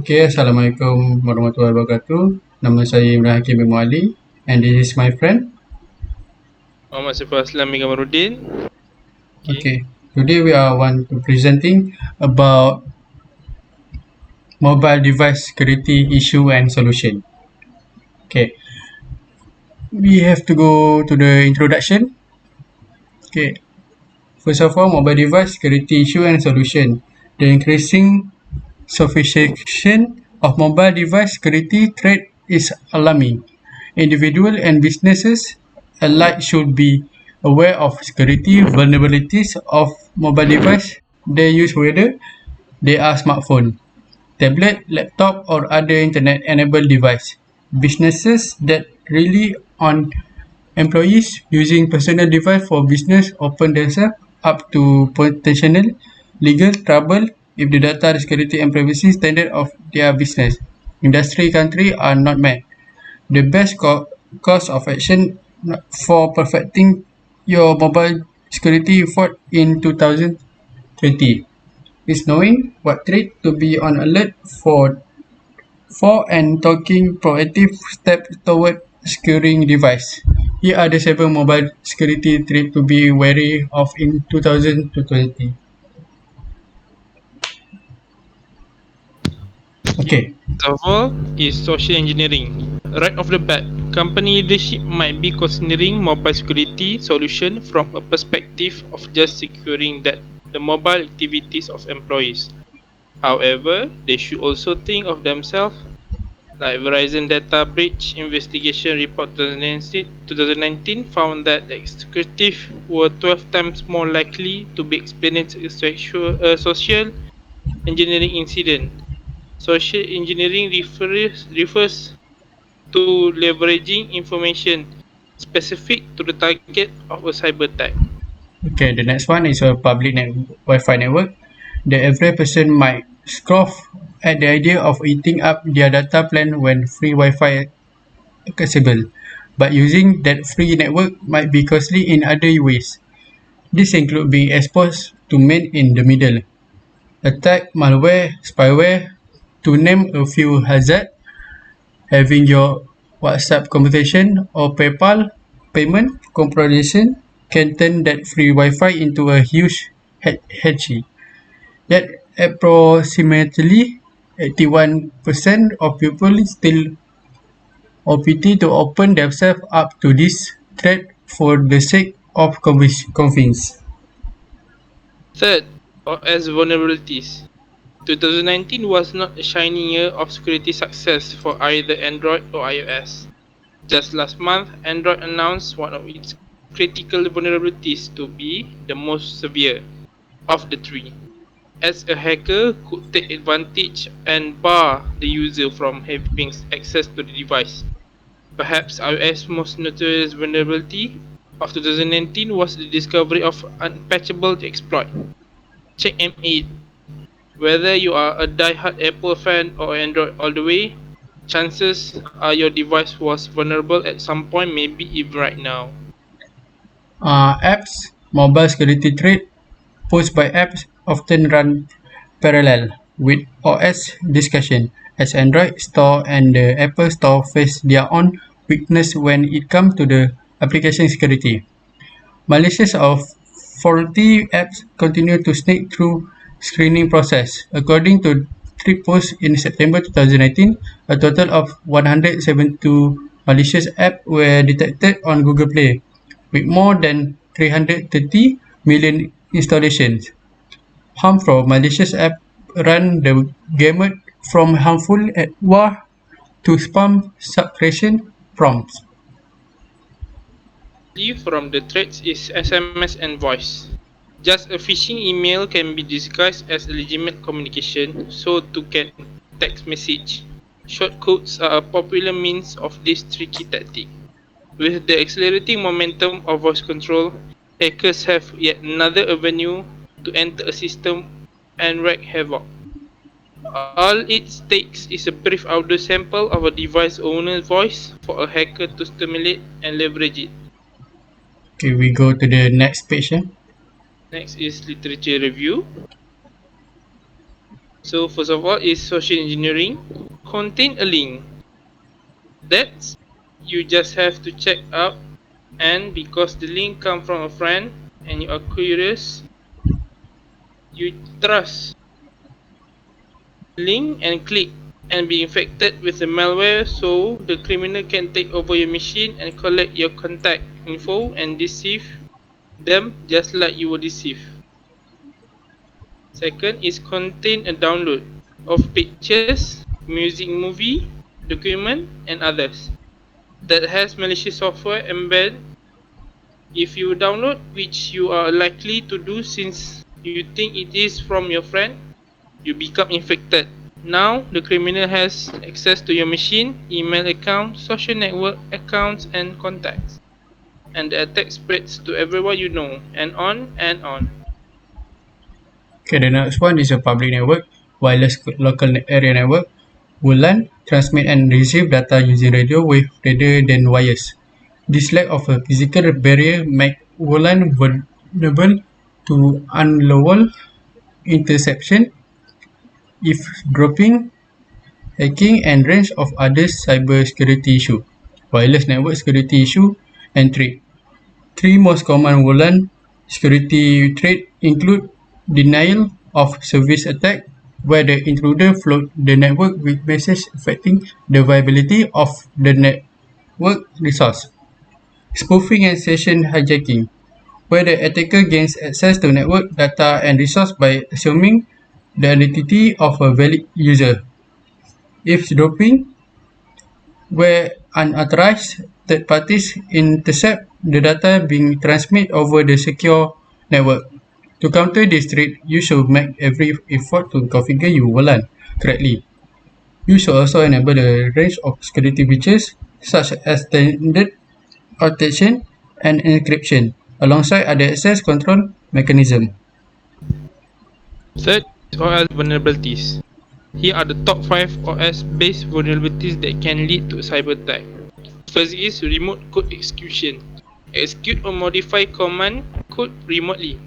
Okay, Assalamualaikum warahmatullahi wabarakatuh. Nama saya Imran Hakim bin Ali and this is my friend. Aslam kamaruddin. Okay. Okay, today we are want to presenting about mobile device security issue and solution. Okay, we have to go to the introduction. Okay, first of all, mobile device security issue and solution. The increasing sophistication of mobile device security threat is alarming. Individuals and businesses alike should be aware of security vulnerabilities of mobile device they use, whether they are smartphone, tablet, laptop, or other internet-enabled device. Businesses that rely on employees using personal device for business open themselves up to potential legal trouble if the data security and privacy standard of their business industry country are not met. The best course of action for perfecting your mobile security effort in 2020 is knowing what threat to be on alert for and taking proactive steps toward securing device. Here are the 7 mobile security threats to be wary of in 2020. Okay. Okay, First of all is social engineering. Right off the bat, company leadership might be considering mobile security solution from a perspective of just securing that the mobile activities of employees. However, they should also think of themselves like Verizon data breach investigation report 2019 found that executives were 12 times more likely to be experiencing a social engineering incident. Social engineering refers to leveraging information specific to the target of a cyber attack. okay. The next one is a public Wi-Fi network. The average person might scoff at the idea of eating up their data plan when free Wi-Fi accessible, but using that free network might be costly in other ways. This includes being exposed to men in the middle, attack, malware, spyware, to name a few hazards. Having your WhatsApp conversation or PayPal payment compromission can turn that free Wi-Fi into a huge hedge. Yet approximately 81% of people still opt to open themselves up to this threat for the sake of convenience. Third, or as vulnerabilities. 2019 was not a shining year of security success for either Android or iOS. Just last month, Android announced one of its critical vulnerabilities to be the most severe of the three, as a hacker could take advantage and bar the user from having access to the device. Perhaps iOS' most notorious vulnerability of 2019 was the discovery of unpatchable exploit. Check M8. Whether you are a die-hard Apple fan or Android all the way, chances are your device was vulnerable at some point, maybe even right now. Apps, mobile security threat posed by apps often run parallel with OS discussion, as Android Store and the Apple Store face their own weakness when it comes to the application security. Malicious of faulty apps continue to sneak through screening process. According to three posts in September 2019, a total of 172 malicious apps were detected on Google Play, with more than 330 million installations. Harm from malicious apps run the gamut from harmful adware to spam suppression prompts. From the threats is SMS and voice. Just a phishing email can be disguised as a legitimate communication, so too can text message. Shortcodes are a popular means of this tricky tactic. With the accelerating momentum of voice control, hackers have yet another avenue to enter a system and wreak havoc. All it takes is a brief audio sample of a device owner's voice for a hacker to stimulate and leverage it. Okay, we go to the next page. Next is literature review. So first of all is social engineering. Contain a link. That's you just have to check out, and because the link come from a friend and you are curious, you trust link and click and be infected with the malware, so the criminal can take over your machine and collect your contact info and deceive them just like you were deceived. Second is contain a download of pictures, music, movie, document and others that has malicious software embedded. If you download, which you are likely to do since you think it is from your friend, you become infected. Now the criminal has access to your machine, email account, social network accounts and contacts. And the attack spreads to everyone you know, and on and on. Okay, the next one is a public network, wireless local area network. WLAN transmit and receive data using radio wave rather than wires. This lack of a physical barrier make WLAN vulnerable to unlawful interception, eavesdropping, hacking, and range of other cybersecurity issues. Wireless network security issue and threat. Three most common WLAN security threats include denial of service attack, where the intruder flood the network with messages affecting the viability of the network resource. Spoofing and session hijacking, where the attacker gains access to network data and resource by assuming the identity of a valid user. Eavesdropping, where unauthorized third parties intercept the data being transmitted over the secure network. To counter this threat, you should make every effort to configure your VLAN correctly. You should also enable a range of security features such as standard authentication and encryption alongside other access control mechanisms. Third is OS vulnerabilities. Here are the top 5 OS-based vulnerabilities that can lead to cyber attack. First is remote code execution. Execute or modify command code remotely.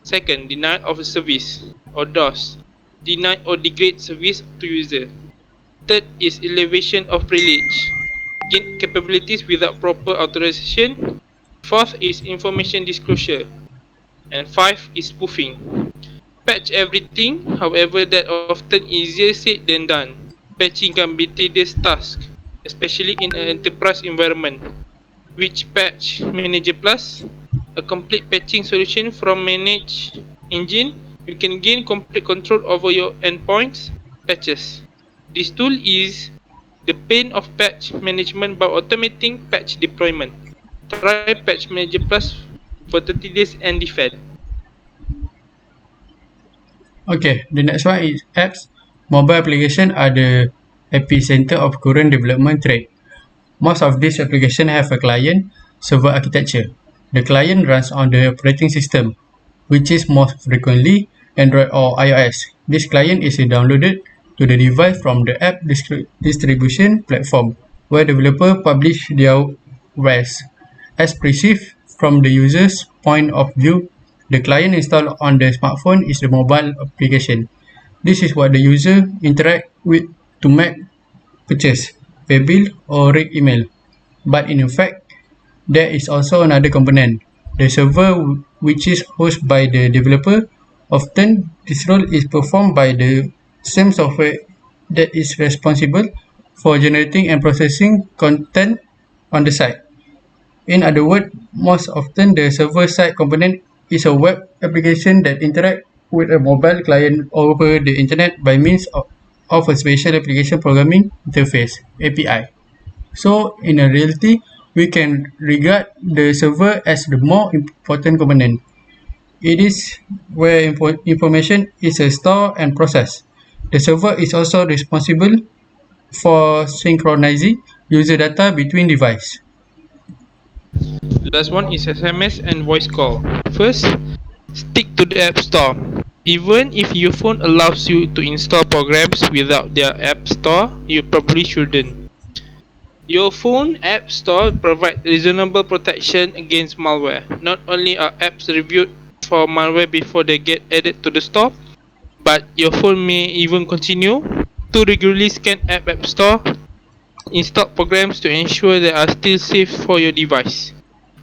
Second, denial of service or DOS. Deny or degrade service to user. Third is elevation of privilege. Gain capabilities without proper authorization. Fourth is information disclosure. And five is spoofing. Patch everything, however that often easier said than done. Patching can be tedious task, especially in an enterprise environment. Which Patch Manager Plus, a complete patching solution from Manage Engine, you can gain complete control over your endpoints patches. This tool is the pain of patch management by automating patch deployment. Try Patch Manager Plus for 30 days and defend. Okay, the next one is apps. Mobile applications are the epicenter of current development trend. Most of these applications have a client-server architecture. The client runs on the operating system, which is most frequently Android or iOS. This client is downloaded to the device from the app distribution platform, where developers publish their wares. As perceived from the user's point of view, the client installed on the smartphone is the mobile application. This is what the user interact with to make purchase, pay bill, or read email. But in fact, there is also another component, the server, which is hosted by the developer. Often, this role is performed by the same software that is responsible for generating and processing content on the site. In other words, most often the server-side component is a web application that interacts with a mobile client over the internet by means of a special application programming interface (API). So, in a reality, we can regard the server as the more important component. It is where information is stored and processed. The server is also responsible for synchronizing user data between devices. The last one is SMS and voice call. First, stick to the App Store. Even if your phone allows you to install programs without their App Store, you probably shouldn't. Your phone App Store provides reasonable protection against malware. Not only are apps reviewed for malware before they get added to the store, but your phone may even continue to regularly scan App Store, install programs to ensure they are still safe for your device.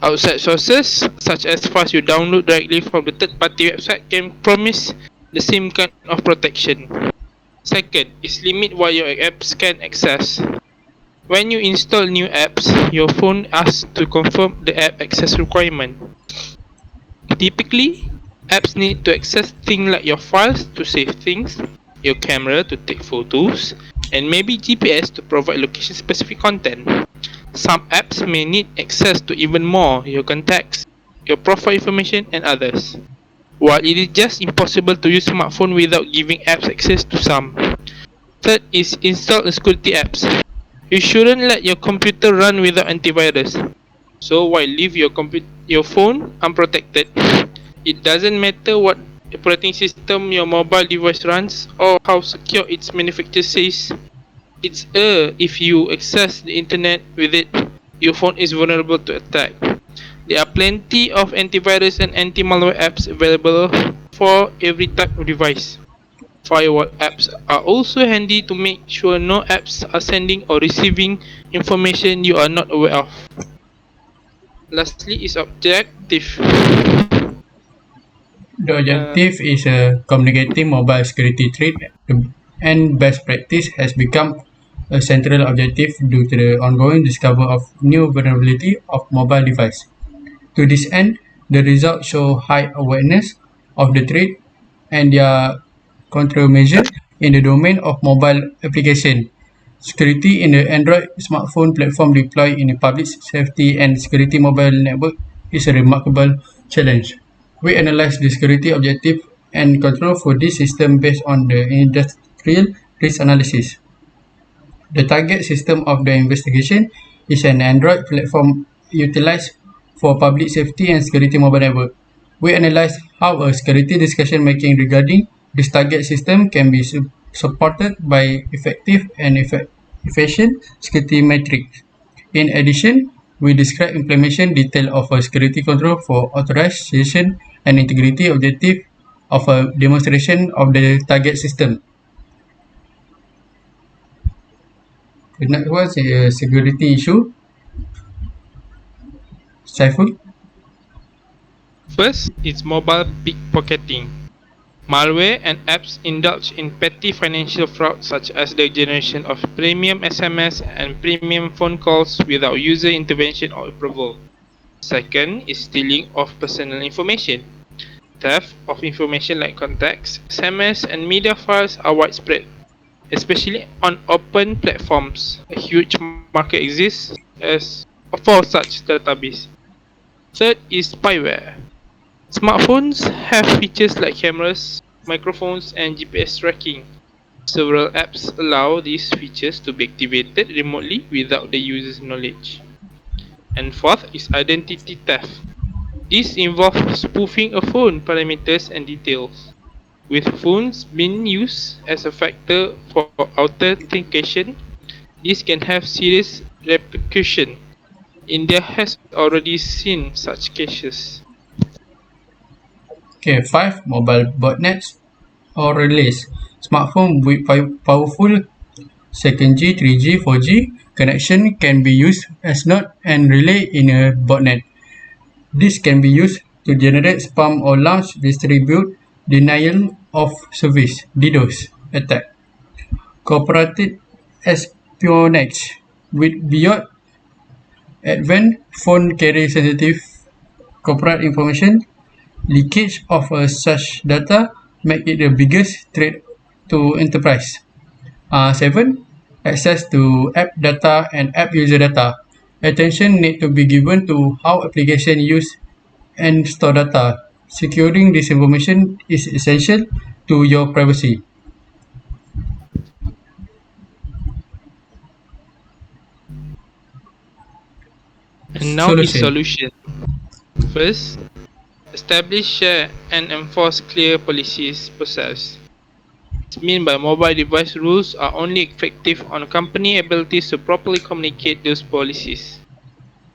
Outside sources, such as files you download directly from the third-party website, can promise the same kind of protection. Second is limit what your apps can access. When you install new apps, your phone asks to confirm the app access requirement. Typically, apps need to access things like your files to save things, your camera to take photos, and maybe GPS to provide location specific content. Some apps may need access to even more, your contacts, your profile information, and others. While it is just impossible to use smartphone without giving apps access to some. Third is install security apps. You shouldn't let your computer run without antivirus. So while leave your phone unprotected, it doesn't matter what operating system your mobile device runs or how secure its manufacturer says. If you access the internet with it, your phone is vulnerable to attack. There are plenty of antivirus and anti-malware apps available for every type of device. Firewall apps are also handy to make sure no apps are sending or receiving information you are not aware of. Lastly is objective. The Uh, objective is a communicating mobile security threat, and best practice has become a central objective due to the ongoing discovery of new vulnerability of mobile device. To this end, the results show high awareness of the threat and their countermeasure in the domain of mobile application. Security in the Android smartphone platform deployed in a public safety and security mobile network is a remarkable challenge. We analyze the security objective and control for this system based on the industrial risk analysis. The target system of the investigation is an Android platform utilized for public safety and security mobile network. We analyze how a security discussion making regarding this target system can be supported by effective and efficient security metrics. In addition, we describe implementation detail of a security control for authorization and integrity objective of a demonstration of the target system. The next one is a security issue. Saiful? First is mobile pickpocketing. Malware and apps indulge in petty financial fraud such as the generation of premium SMS and premium phone calls without user intervention or approval. Second is stealing of personal information. Theft of information like contacts, SMS, and media files are widespread, especially on open platforms. A huge market exists as for such database. Third is spyware. Smartphones have features like cameras, microphones, and GPS tracking. Several apps allow these features to be activated remotely without the user's knowledge. And fourth is identity theft. This involves spoofing a phone parameters and details. With phones being used as a factor for authentication, this can have serious repercussions. India has already seen such cases. Okay, 5. Mobile botnets or relays. Smartphone with powerful 2G, 3G, 4G connection can be used as node and relay in a botnet. This can be used to generate spam or launch distribute denial of service (DDoS) attack. Cooperative espionage with beyond advanced phone carry sensitive corporate information. Leakage of such data make it the biggest threat to enterprise. 7. Access to app data and app user data. Attention need to be given to how application use and store data. Securing this information is essential to your privacy. And now is Solution. solution. First, establish, share, and enforce clear policies process. This means by mobile device rules are only effective on company abilities to properly communicate those policies.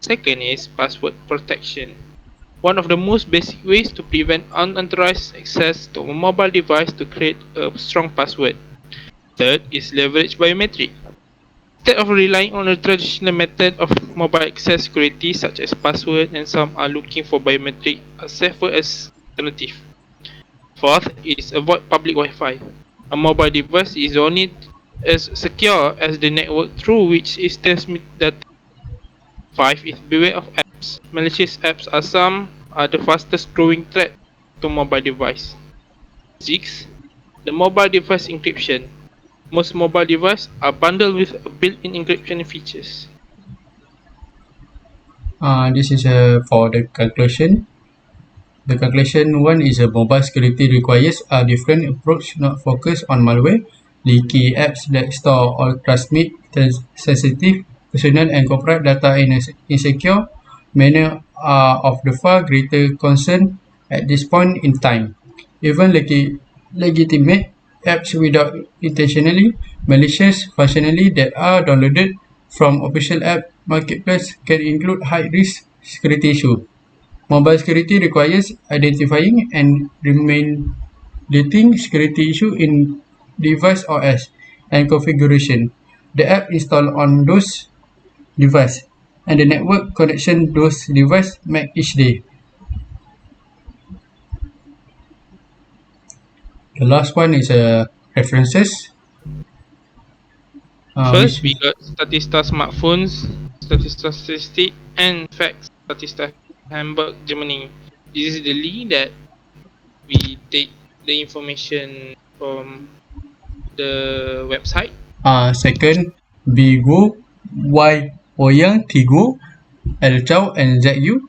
Second is password protection. One of the most basic ways to prevent unauthorized access to a mobile device to create a strong password. Third is leverage biometric. Instead of relying on a traditional method of mobile access security such as password, and some are looking for biometric a safer as alternative. Fourth is avoid public Wi-Fi. A mobile device is only as secure as the network through which it transmits data. 5 is beware of apps. Malicious apps are the fastest growing threat to mobile device. 6. The mobile device encryption. Most mobile devices are bundled with built-in encryption features. This is for the conclusion. The calculation one is a mobile security requires a different approach, not focused on malware, leaky apps that store or transmit sensitive personal and corporate data in an insecure manner are of the far greater concern at this point in time. Even legitimate apps without intentionally malicious functionality that are downloaded from official app marketplace can include high risk security issues. Mobile security requires identifying and remediating security issues in device OS and configuration, the app installed on those devices, and the network connection those devices make each day. The last one is references, First, which we got Statista smartphones, Statista statistic, and facts Statista Hamburg, Germany. This is the link that we take the information from the website. second Bigo, Y Oyang Tigo, El Chow and ZU,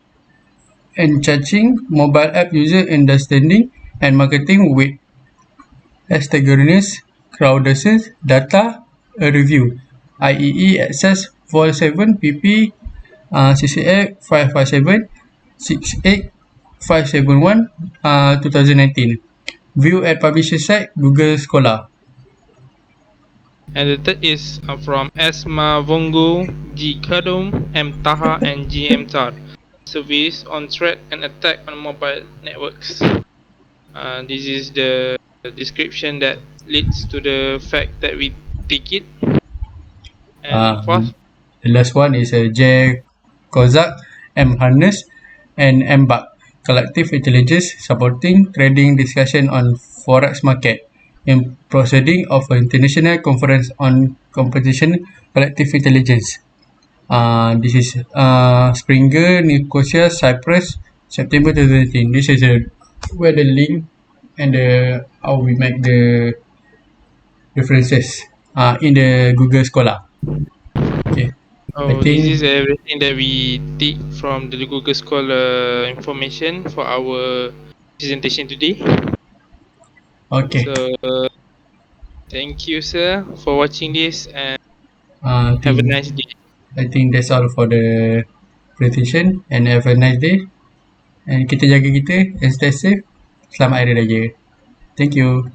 and charging mobile app user understanding and marketing with Astegurnis Crowder's data a review. IEE access 47 PP CCA 557 68571 2019. View at publisher site Google Scholar. And the third is from Esma Vongo, G. Kadum, M. Taha, and G. M. Tar. Surveys on threat and attack on mobile networks. This is the description that leads to the fact that we take it. And fourth, The last one is J. Kozak, M. Harness, and M. Bak. Collective Intelligence Supporting Trading Discussion on Forex Market in Proceeding of an International Conference on Competition Collective Intelligence. This is Springer, Nicosia, Cyprus, September 2018. This is where the link and how we make the references in the Google Scholar. Okay, I this think is everything that we take from the Google Scholar information for our presentation today. okay. So, thank you, sir, for watching this, and I have a think nice day. that's all for the presentation and have a nice day. And kita jaga kita and stay safe. Selamat Hari Raya. Thank you.